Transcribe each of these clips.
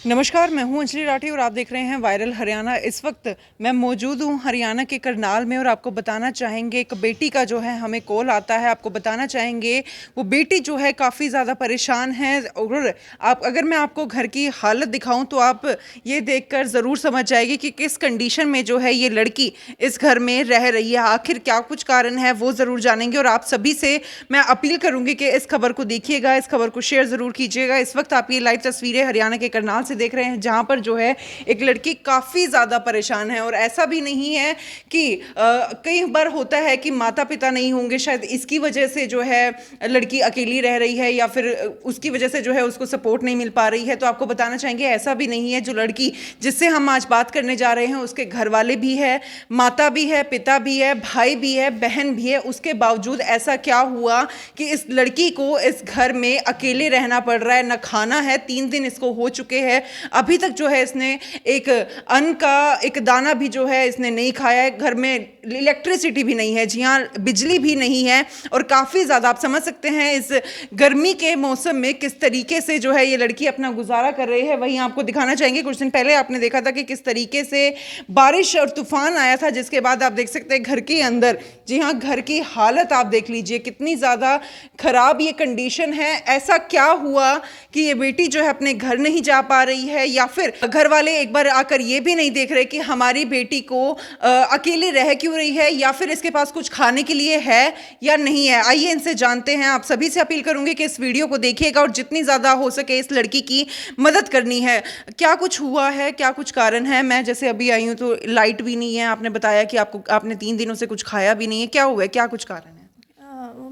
नमस्कार, मैं हूं अंजलि राठी और आप देख रहे हैं वायरल हरियाणा। इस वक्त मैं मौजूद हूं हरियाणा के करनाल में और आपको बताना चाहेंगे एक बेटी का जो है हमें कॉल आता है। आपको बताना चाहेंगे वो बेटी जो है काफ़ी ज़्यादा परेशान है और आप अगर मैं आपको घर की हालत दिखाऊं तो आप ये देखकर ज़रूर समझ जाएगी कि किस कंडीशन में जो है ये लड़की इस घर में रह रही है। आखिर क्या कुछ कारण है वो ज़रूर जानेंगे और आप सभी से मैं अपील करूंगी कि इस खबर को देखिएगा, इस खबर को शेयर ज़रूर कीजिएगा। इस वक्त आप ये लाइव तस्वीरें हरियाणा के करनाल से देख रहे हैं जहां पर जो है एक लड़की काफ़ी ज़्यादा परेशान है और ऐसा भी नहीं है कि कई बार होता है कि माता पिता नहीं होंगे, शायद इसकी वजह से जो है लड़की अकेली रह रही है या फिर उसकी वजह से जो है उसको सपोर्ट नहीं मिल पा रही है। तो आपको बताना चाहेंगे ऐसा भी नहीं है। जो लड़की जिससे हम आज बात करने जा रहे हैं उसके घर वाले भी है, माता भी है, पिता भी है, भाई भी है, बहन भी है। उसके बावजूद ऐसा क्या हुआ कि इस लड़की को इस घर में अकेले रहना पड़ रहा है। न खाना है, 3 दिन इसको हो चुके हैं, अभी तक जो है इसने एक अन्न का एक दाना भी जो है इसने नहीं खाया है। घर में इलेक्ट्रिसिटी भी नहीं है, जी हाँ, बिजली भी नहीं है और काफ़ी ज़्यादा आप समझ सकते हैं इस गर्मी के मौसम में किस तरीके से जो है ये लड़की अपना गुजारा कर रही है। वहीं आपको दिखाना चाहेंगे कुछ दिन पहले आपने देखा था कि किस तरीके से बारिश और तूफान आया था, जिसके बाद आप देख सकते हैं घर के अंदर, जी हाँ, घर की हालत आप देख लीजिए कितनी ज़्यादा खराब ये कंडीशन है। ऐसा क्या हुआ कि ये बेटी जो है अपने घर नहीं जा पा रही है या फिर घर वाले एक बार आकर ये भी नहीं देख रहे कि हमारी बेटी को अकेले रह क्यों रही है या फिर इसके पास कुछ खाने के लिए है या नहीं है। आइए इनसे जानते हैं। आप सभी से अपील करूंगी कि इस वीडियो को देखिएगा और जितनी ज़्यादा हो सके इस लड़की की मदद करनी है। क्या कुछ हुआ है, क्या कुछ कारण है। मैं जैसे अभी आई हूँ तो लाइट भी नहीं है, आपने बताया कि आपने 3 दिनों से कुछ खाया भी नहीं है। क्या हुआ है, क्या कुछ कारण है?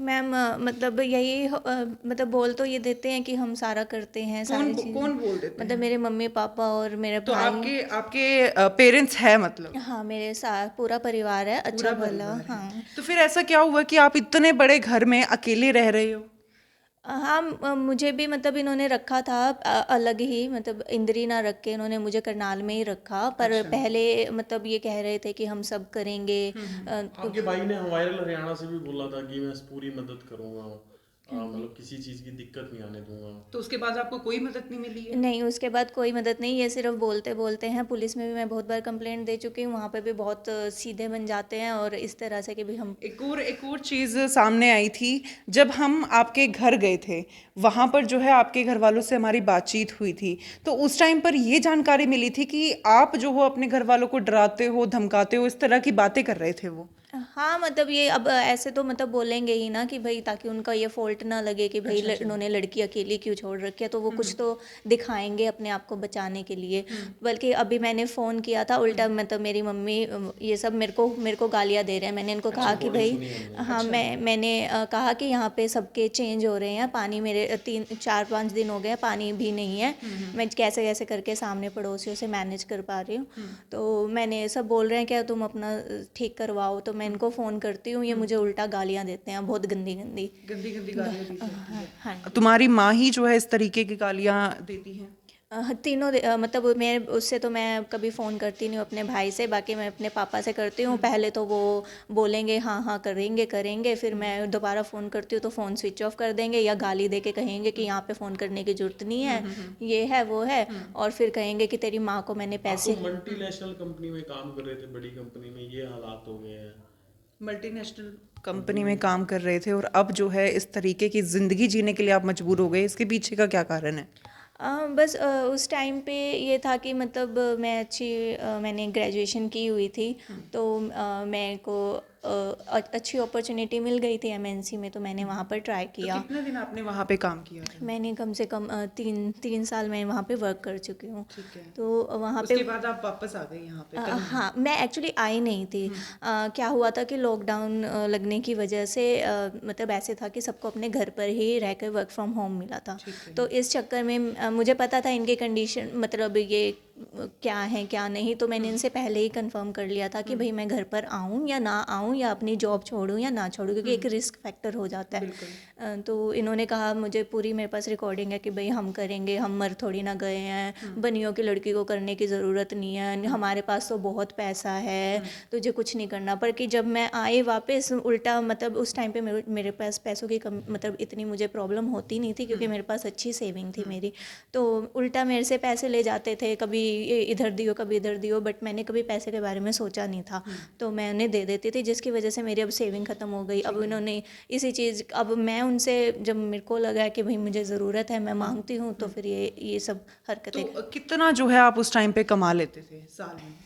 मैम मतलब यही मतलब बोल तो ये देते हैं कि हम सारा करते हैं सारी चीज़ें। कौन बोल देते मतलब हैं? मेरे मम्मी पापा और मेरे तो भाई। आपके आपके पेरेंट्स है मतलब? हाँ, मेरे साथ पूरा परिवार है, अच्छा पूरा भला। परिवार है। हाँ। तो फिर ऐसा क्या हुआ कि आप इतने बड़े घर में अकेले रह रहे हो? हाँ, मुझे भी मतलब इन्होंने रखा था अलग ही, मतलब इंदिरी ना रख के इन्होंने मुझे करनाल में ही रखा, पर अच्छा। पहले मतलब ये कह रहे थे कि हम सब करेंगे। आपके भाई ने वायरल हरियाणा से भी बोला था कि मैं पूरी मदद करूंगा, हम्म। मतलब किसी चीज़ की दिक्कत नहीं आने दूंगा। तो उसके बाद आपको कोई मदद नहीं मिली है? नहीं, उसके बाद कोई मदद नहीं, ये सिर्फ बोलते बोलते हैं। पुलिस में भी मैं बहुत बार कंप्लेंट दे चुकी हूँ, वहाँ पे भी बहुत सीधे बन जाते हैं और इस तरह से कि भी हम। एक और चीज़ सामने आई थी जब हम आपके घर गए थे। वहाँ पर जो है आपके घर वालों से हमारी बातचीत हुई थी। तो उस टाइम पर ये जानकारी मिली थी कि आप जो हो अपने घर वालों को डराते हो, धमकाते हो, इस तरह की बातें कर रहे थे वो। हाँ, मतलब ये अब ऐसे तो मतलब बोलेंगे ही ना कि भाई, ताकि उनका ये फॉल्ट ना लगे कि भाई अच्छा अच्छा। उन्होंने लड़की अकेली क्यों छोड़ रखी है, तो वो कुछ तो दिखाएंगे अपने आप को बचाने के लिए। बल्कि अभी मैंने फ़ोन किया था उल्टा, मतलब मेरी मम्मी ये सब मेरे को गालियाँ दे रहे हैं। मैंने इनको कहा कि रिकॉर्डिंग भाई, सुनी हमने। हाँ, अच्छा। मैंने कहा कि यहाँ पे सबके चेंज हो रहे हैं, पानी मेरे 3 4 5 दिन हो गए हैं, पानी भी नहीं है। मैं कैसे कैसे करके सामने पड़ोसियों से मैनेज कर पा रही हूँ। तो मैंने सब बोल रहे हैं क्या तुम अपना ठीक करवाओ, तो मैं इनको फ़ोन करती हूँ, ये मुझे उल्टा गालियाँ देते हैं, बहुत गंदी गंदी। गंदी गंदी गालियाँ दी जाती हाँ, हाँ है। जी। तुम्हारी माँ ही जो है इस तरीके की गालियाँ देती हैं? मतलब मेरे उससे तो मैं कभी फ़ोन करती नहीं हूँ अपने भाई से, बाकी मैं अपने पापा से करती हूँ। पहले तो वो बोलेंगे हाँ हाँ करेंगे करेंगे, फिर मैं दोबारा फ़ोन करती हूँ तो फ़ोन स्विच ऑफ कर देंगे या गाली दे के कहेंगे कि यहाँ पे फ़ोन करने की ज़रूरत नहीं है, ये है वो है। और फिर कहेंगे कि तेरी माँ को मैंने आप तो पैसे। मल्टीनेशनल कंपनी में काम कर रहे थे, बड़ी कंपनी में, ये हालात हो गए हैं। मल्टीनेशनल कंपनी में काम कर रहे थे और अब जो है इस तरीके की ज़िंदगी जीने के लिए आप मजबूर हो गए, इसके पीछे का क्या कारण है? बस उस टाइम पे ये था कि मतलब मैंने ग्रेजुएशन की हुई थी, तो मेरे को अच्छी अपॉर्चुनिटी मिल गई थी एमएनसी में, तो मैंने वहाँ पर ट्राई तो किया। कितने दिन आपने वहाँ पे काम किया था? मैंने कम से कम 3 3 साल मैं वहाँ पे वर्क कर चुकी हूँ। ठीक है। तो वहाँ पे उसके बाद आप वापस आ गए यहाँ पे करनाल? हाँ, मैं एक्चुअली आई नहीं थी। क्या हुआ था कि लॉकडाउन लगने की वजह से मतलब ऐसे था कि सबको अपने घर पर ही रहकर वर्क फ्रॉम होम मिला था। ठीक है। तो इस चक्कर में मुझे पता था इनके कंडीशन, मतलब ये क्या है क्या नहीं, तो मैंने इनसे पहले ही कंफर्म कर लिया था कि भाई मैं घर पर आऊँ या ना आऊँ, या अपनी जॉब छोड़ूँ या ना छोड़ूँ, क्योंकि एक रिस्क फैक्टर हो जाता है। तो इन्होंने कहा, मुझे पूरी मेरे पास रिकॉर्डिंग है कि भाई हम करेंगे, हम मर थोड़ी ना गए हैं, बनियों की लड़की को करने की ज़रूरत नहीं है, हमारे पास तो बहुत पैसा है, तुझे कुछ नहीं करना। पर कि जब मैं आई वापस, उल्टा मतलब उस टाइम पे मेरे पास पैसों की कम मतलब इतनी मुझे प्रॉब्लम होती नहीं थी, क्योंकि मेरे पास अच्छी सेविंग थी मेरी। तो उल्टा मेरे से पैसे ले जाते थे, कभी इधर दियो कभी इधर दियो, बट मैंने कभी पैसे के बारे में सोचा नहीं था, तो मैं उन्हें दे देती थी, जिसकी वजह से मेरी अब सेविंग ख़त्म हो गई। अब इन्होंने इसी चीज़, अब मैं उनसे जब मेरे को लगा कि भाई मुझे ज़रूरत है, मैं मांगती हूँ, तो फिर ये सब हरकतें। तो कितना जो है आप उस टाइम पे कमा लेते थे साल में?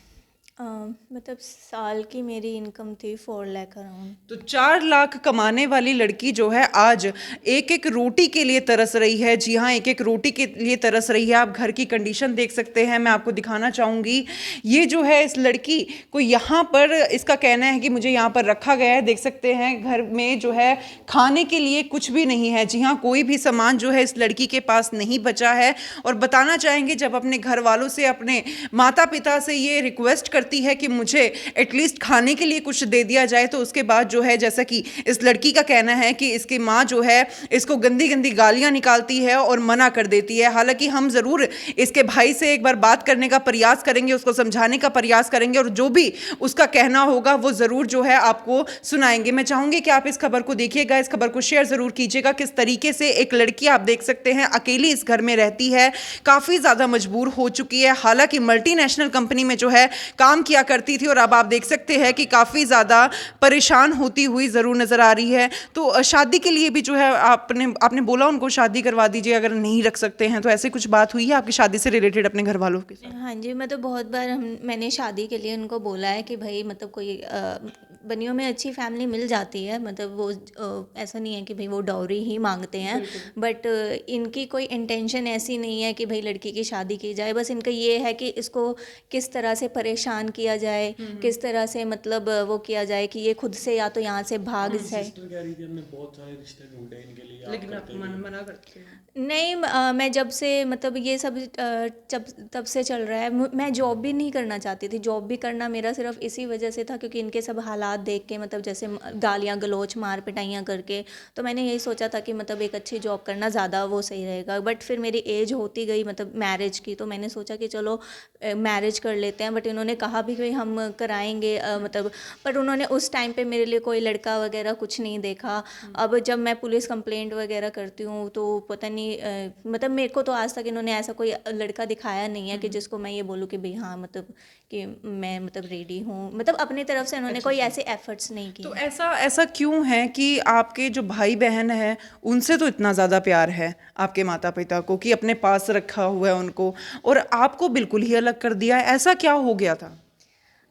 मतलब साल की मेरी इनकम थी 4 लाख अराउंड। तो 4 लाख कमाने वाली लड़की जो है आज एक एक रोटी के लिए तरस रही है। जी हाँ, एक एक रोटी के लिए तरस रही है। आप घर की कंडीशन देख सकते हैं, मैं आपको दिखाना चाहूँगी। ये जो है इस लड़की को यहाँ पर, इसका कहना है कि मुझे यहाँ पर रखा गया है। देख सकते हैं घर में जो है खाने के लिए कुछ भी नहीं है। जी हाँ, कोई भी सामान जो है इस लड़की के पास नहीं बचा है। और बताना चाहेंगे, जब अपने घर वालों से, अपने माता पिता से ये रिक्वेस्ट करती है कि मुझे एटलीस्ट खाने के लिए कुछ दे दिया जाए, तो उसके बाद जो है, जैसा कि इस लड़की का कहना है कि इसकी माँ जो है इसको गंदी गंदी गालियां निकालती है और मना कर देती है। हालांकि हम ज़रूर इसके भाई से एक बार बात करने का प्रयास करेंगे, उसको समझाने का प्रयास करेंगे, और जो भी उसका कहना होगा वो ज़रूर जो है आपको सुनाएंगे। मैं चाहूँगी कि आप इस खबर को देखिएगा, इस खबर को शेयर ज़रूर कीजिएगा। किस तरीके से एक लड़की, आप देख सकते हैं, अकेली इस घर में रहती है, काफ़ी ज़्यादा मजबूर हो चुकी है। हालांकि मल्टीनेशनल कंपनी में जो है काम किया करती थी, और अब आप देख सकते हैं कि काफ़ी ज़्यादा परेशान होती हुई ज़रूर नज़र आ रही है। तो शादी के लिए भी जो है आपने बोला उनको शादी करवा दीजिए अगर नहीं रख सकते हैं, तो ऐसे कुछ बात हुई है आपकी शादी से रिलेटेड अपने घर वालों के साथ? हाँ जी, मैं तो बहुत बार मैंने शादी के लिए उनको बोला है कि भाई मतलब कोई बनियों में अच्छी फैमिली मिल जाती है, मतलब वो ऐसा नहीं है कि भाई वो डाउरी ही मांगते हैं, बट इनकी कोई इंटेंशन ऐसी नहीं है कि भाई लड़की की शादी की जाए। बस इनका ये है कि इसको किस तरह से परेशान किया जाए, किस तरह से मतलब वो किया जाए कि ये खुद से या तो यहाँ से भाग जाए। सिस्टर कह रही थी हमने बहुत सारे रिश्ते ढूंढे इनके लिए, आप लेकिन आप करते नहीं। मना करते हैं। नहीं, मैं जब से मतलब ये सब तब से चल रहा है, मैं जॉब भी नहीं करना चाहती थी। जॉब भी करना मेरा सिर्फ इसी वजह से था क्योंकि इनके सब हालात देख के, मतलब जैसे गालियाँ गलोच मार पिटाइयाँ करके, तो मैंने यही सोचा था कि मतलब एक अच्छी जॉब करना ज़्यादा वो सही रहेगा। बट फिर मेरी एज होती गई मतलब मैरिज की, तो मैंने सोचा कि चलो मैरिज कर लेते हैं। बट इन्होंने कहा भी कि हम कराएंगे मतलब, पर उन्होंने उस टाइम पे मेरे लिए कोई लड़का वगैरह कुछ नहीं देखा। अब जब मैं पुलिस कंप्लेंट वगैरह करती हूँ तो पता नहीं मतलब मेरे को तो आज तक इन्होंने ऐसा कोई लड़का दिखाया नहीं है कि जिसको मैं ये बोलूँ कि भाई हाँ मतलब कि मैं मतलब रेडी हूँ, मतलब अपनी तरफ से उन्होंने कोई ऐसे एफर्ट्स नहीं किए। तो ऐसा ऐसा क्यों है कि आपके जो भाई बहन हैं उनसे तो इतना ज़्यादा प्यार है आपके माता पिता को कि अपने पास रखा हुआ है उनको, और आपको बिल्कुल ही अलग कर दिया है? ऐसा क्या हो गया था?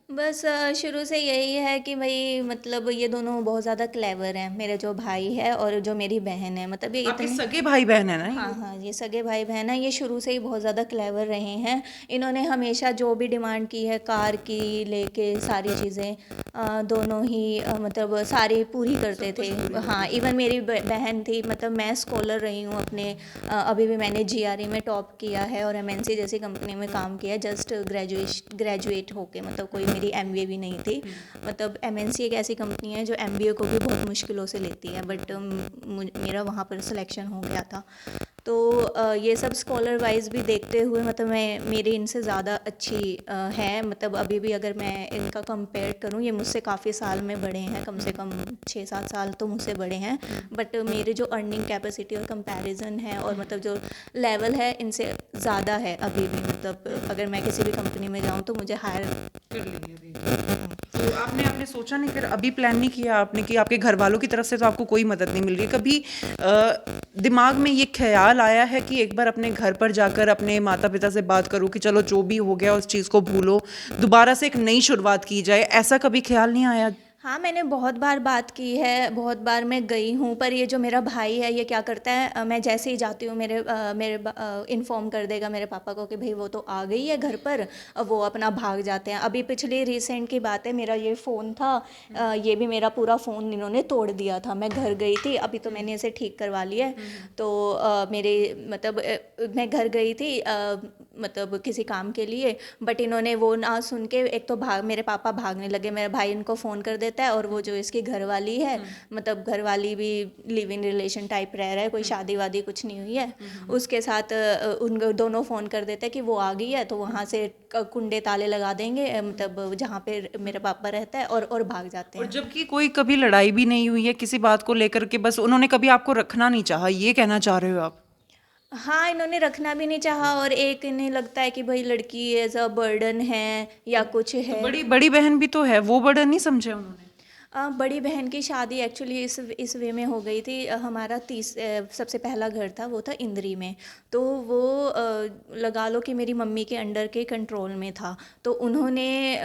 बस शुरू से यही है कि भाई मतलब ये दोनों बहुत ज़्यादा क्लेवर हैं, मेरा जो भाई है और जो मेरी बहन है, मतलब ये आपके इतने। सगे भाई बहन है ना ये? हाँ हाँ, ये सगे भाई बहन हैं, ये शुरू से ही बहुत ज़्यादा क्लेवर रहे हैं। इन्होंने हमेशा जो भी डिमांड की है, कार की लेके सारी चीज़ें दोनों ही मतलब सारी पूरी करते थे। हाँ, इवन मेरी बहन थी, मतलब मैं स्कॉलर रही हूँ अपने अभी भी मैंने जीआरई में टॉप किया है और एमएनसी जैसी कंपनी में काम किया है, जस्ट ग्रेजुएट होके, मतलब कोई मेरी एमबीए भी नहीं थी। मतलब एमएनसी एक ऐसी कंपनी है जो एमबीए को भी बहुत मुश्किलों से लेती है, बट मेरा वहाँ पर सिलेक्शन हो गया था। तो ये सब स्कॉलर वाइज भी देखते हुए मतलब मेरी इनसे ज़्यादा अच्छी है। मतलब अभी भी अगर मैं इनका कंपेयर करूँ, ये मुझसे काफ़ी साल में बड़े हैं, कम से कम 6-7 साल तो मुझसे बड़े हैं, बट मेरे जो अर्निंग कैपेसिटी और कंपैरिजन है और मतलब जो लेवल है इनसे ज़्यादा है अभी भी। मतलब अगर मैं किसी भी कंपनी में जाऊँ तो मुझे हायर कर लेंगे अभी। तो आपने सोचा नहीं, फिर अभी प्लान नहीं किया आपने कि आपके घर वालों की तरफ से तो आपको कोई मदद नहीं मिल रही, कभी दिमाग में ये ख्याल आया है कि एक बार अपने घर पर जाकर अपने माता पिता से बात करूं कि चलो जो भी हो गया उस चीज़ को भूलो, दोबारा से एक नई शुरुआत की जाए? ऐसा कभी ख्याल नहीं आया? हाँ, मैंने बहुत बार बात की है, बहुत बार मैं गई हूँ, पर ये जो मेरा भाई है ये क्या करता है, मैं जैसे ही जाती हूँ मेरे इन्फॉर्म कर देगा मेरे पापा को कि भाई वो तो आ गई है घर पर, वो अपना भाग जाते हैं। अभी पिछली रिसेंट की बात है, मेरा ये फ़ोन था, ये भी मेरा पूरा फ़ोन इन्होंने तोड़ दिया था। मैं घर गई थी, अभी तो मैंने इसे ठीक करवा लिया है। तो मेरे मतलब मैं घर गई थी, मतलब किसी काम के लिए, बट इन्होंने वो ना सुन के एक तो मेरे पापा भागने लगे, मेरा भाई इनको फ़ोन कर देता है, और वो जो इसकी घरवाली है, मतलब घरवाली भी लिव इन रिलेशन टाइप रह रहा है, कोई शादी वादी कुछ नहीं हुई है, उसके साथ उन दोनों फ़ोन कर देते हैं कि वो आ गई है, तो वहाँ से कुंडे ताले लगा देंगे, मतलब जहाँ पे मेरा पापा रहता है, और भाग जाते और हैं। जबकि कोई कभी लड़ाई भी नहीं हुई है किसी बात को लेकर के, बस उन्होंने कभी आपको रखना नहीं चाहा, ये कहना चाह रहे हो आप? हाँ, इन्होंने रखना भी नहीं चाहा, और एक इन्हें लगता है कि भाई लड़की एज अ बर्डन है या कुछ है। बड़ी बड़ी बहन भी तो है, वो बर्डन नहीं समझे उन्होंने? बड़ी बहन की शादी एक्चुअली इस वे में हो गई थी। हमारा सबसे पहला घर था, वो था इंद्री में, तो वो लगा लो कि मेरी मम्मी के अंडर के कंट्रोल में था, तो उन्होंने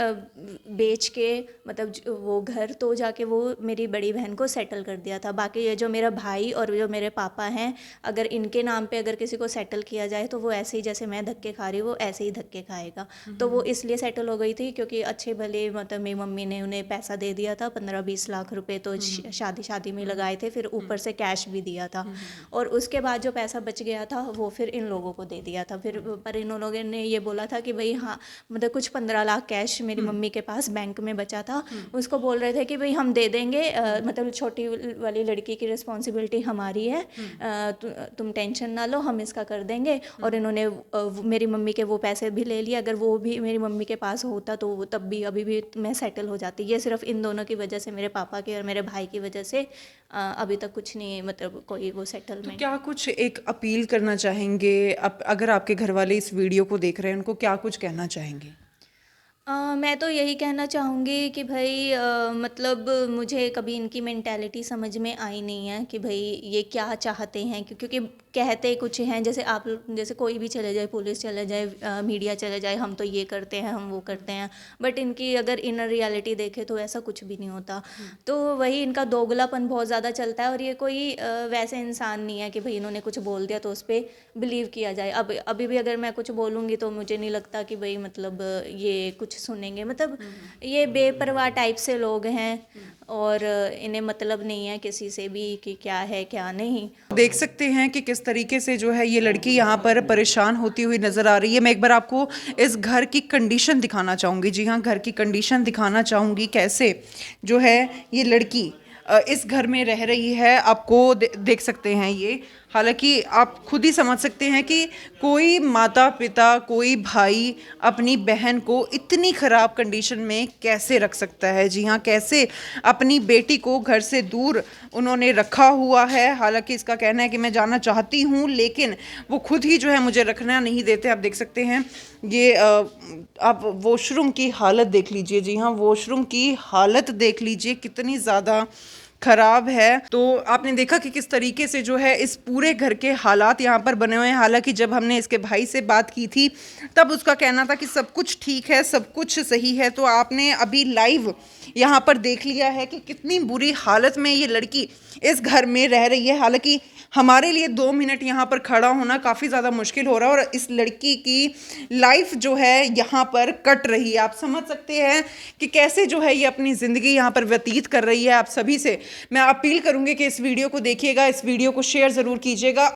बेच के, मतलब वो घर तो जाके वो मेरी बड़ी बहन को सेटल कर दिया था। बाकी ये जो मेरा भाई और जो मेरे पापा हैं, अगर इनके नाम पे अगर किसी को सेटल किया जाए तो वो ऐसे ही, जैसे मैं धक्के खा रही हूँ वो ऐसे ही धक्के खाएगा। तो वो इसलिए सेटल हो गई थी क्योंकि अच्छे भले, मतलब मेरी मम्मी ने उन्हें पैसा दे दिया था, 15-20 लाख रुपए तो शादी में लगाए थे, फिर ऊपर से कैश भी दिया था, और उसके बाद जो पैसा बच गया था वो फिर इन लोगों को दे दिया था। फिर पर इन लोगों ने ये बोला था कि भाई हाँ, मतलब कुछ 15 लाख कैश मेरी मम्मी के पास बैंक में बचा था, उसको बोल रहे थे कि भाई हम दे देंगे, मतलब छोटी वाली लड़की की रिस्पॉन्सिबिलिटी हमारी है, तुम टेंशन ना लो, हम इसका कर देंगे। और इन्होंने मेरी मम्मी के वो पैसे भी ले लिए, अगर वो भी मेरी मम्मी के पास होता तो तब भी अभी भी मैं सेटल हो जाती। ये सिर्फ इन दोनों की वजह से, मेरे पापा की और मेरे भाई की वजह से अभी तक कुछ नहीं, मतलब कोई वो तो सेटलमेंट। क्या कुछ एक अपील करना चाहेंगे अगर आपके घर वाले इस वीडियो को देख रहे हैं, उनको क्या कुछ कहना चाहेंगे? मैं तो यही कहना चाहूँगी कि भाई मतलब मुझे कभी इनकी मेंटालिटी समझ में आई नहीं है कि भाई ये क्या चाहते हैं, क्योंकि कहते कुछ हैं, जैसे आप जैसे कोई भी चले जाए, पुलिस चले जाए, मीडिया चले जाए, हम तो ये करते हैं, हम वो करते हैं, बट इनकी अगर इनर रियलिटी देखे तो ऐसा कुछ भी नहीं होता। तो वही इनका दोगलापन बहुत ज़्यादा चलता है, और ये कोई वैसे इंसान नहीं है कि भाई इन्होंने कुछ बोल दिया तो उस पर बिलीव किया जाए। अब अभी भी अगर मैं कुछ बोलूँगी तो मुझे नहीं लगता कि भाई मतलब ये कुछ सुनेंगे, मतलब ये बेपरवाह टाइप से लोग हैं, और इन्हें मतलब नहीं है किसी से भी कि क्या है क्या नहीं। देख सकते हैं कि किस तरीके से जो है ये लड़की यहाँ पर परेशान होती हुई नजर आ रही है। मैं एक बार आपको इस घर की कंडीशन दिखाना चाहूँगी। जी हाँ, घर की कंडीशन दिखाना चाहूँगी, कैसे जो है ये लड़की इस घर में रह रही है। आपको देख सकते हैं ये, हालांकि आप खुद ही समझ सकते हैं कि कोई माता पिता, कोई भाई अपनी बहन को इतनी ख़राब कंडीशन में कैसे रख सकता है। जी हाँ, कैसे अपनी बेटी को घर से दूर उन्होंने रखा हुआ है। हालांकि इसका कहना है कि मैं जाना चाहती हूँ, लेकिन वो खुद ही जो है मुझे रखना नहीं देते। आप देख सकते हैं ये, आप वॉशरूम की हालत देख लीजिए। जी हाँ, वॉशरूम की हालत देख लीजिए कितनी ज़्यादा खराब है। तो आपने देखा कि किस तरीके से जो है इस पूरे घर के हालात यहाँ पर बने हुए हैं। हालांकि जब हमने इसके भाई से बात की थी तब उसका कहना था कि सब कुछ ठीक है, सब कुछ सही है। तो आपने अभी लाइव यहाँ पर देख लिया है कि कितनी बुरी हालत में ये लड़की इस घर में रह रही है। हालांकि हमारे लिए 2 मिनट यहाँ पर खड़ा होना काफ़ी ज़्यादा मुश्किल हो रहा है, और इस लड़की की लाइफ जो है यहाँ पर कट रही है। आप समझ सकते हैं कि कैसे जो है ये अपनी ज़िंदगी यहाँ पर व्यतीत कर रही है। आप सभी से मैं अपील करूँगी कि इस वीडियो को देखिएगा, इस वीडियो को शेयर ज़रूर कीजिएगा।